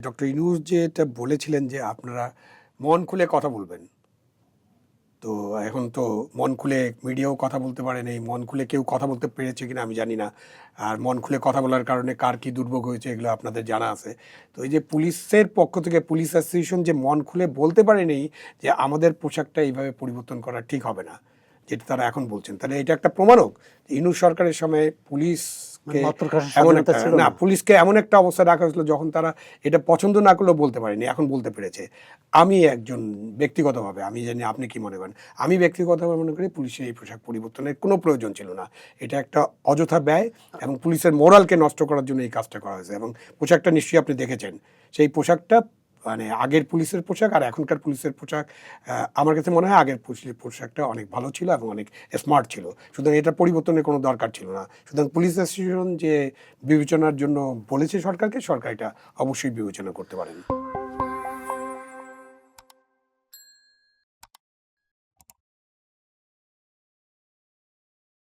Doctor Yunus যেটা বলেছিলেন যে আপনারা মন খুলে কথা বলবেন। তো এখন তো মন খুলে মিডিয়াও কথা বলতে পারে নাই। মন খুলে কেউ কথা বলতে পেরেছে কিনা আমি জানি না। আর মন খুলে কথা বলার কারণে কার কি দুর্ভোগ হয়েছে এগুলো আপনাদের জানা আছে। তো এই যে পুলিশের পক্ষ থেকে পুলিশ অ্যাসোসিয়েশন যে মন খুলে বলতে পারেনি যে আমাদের পোশাকটা এইভাবে পরিবর্তন করা ঠিক হবে না। যেটা তারা এখন বলছেন। তাহলে এটা একটা প্রমাণক। ইউনূস সরকারের সময়ে পুলিশকে এমন একটা পুলিশকে এমন একটা অবস্থায় রাখা হয়েছিল যখন তারা এটা পছন্দ না করলেও বলতে পারেনি, এখন বলতে পেরেছে। আমি একজন ব্যক্তিগতভাবে আমি জানি আপনি কি মনে করেন। আমি ব্যক্তিগতভাবে মনে করি পুলিশের এই পোশাক পরিবর্তনের কোনো প্রয়োজন ছিল না। এটা একটা অযথা ব্যয় এবং পুলিশের মোরালকে নষ্ট করার জন্য এই কাজটা করা হয়েছে। এবং পোশাকটা নিশ্চয়ই আপনি দেখেছেন। সেই পোশাকটা মানে আগের পুলিশের পোশাক আর এখনকার পুলিশের পোশাক আমার কাছে মনে হয় আগের পুলিশের পোশাকটা অনেক ভালো ছিল এবং অনেক স্মার্ট ছিল। সুতরাং এটা পরিবর্তনের কোনো দরকার ছিল না। সুতরাং পুলিশ অ্যাসোসিয়েশন যে বিবেচনার জন্য বলেছে সরকারকে, সরকার এটা অবশ্যই বিবেচনা করতে পারেন।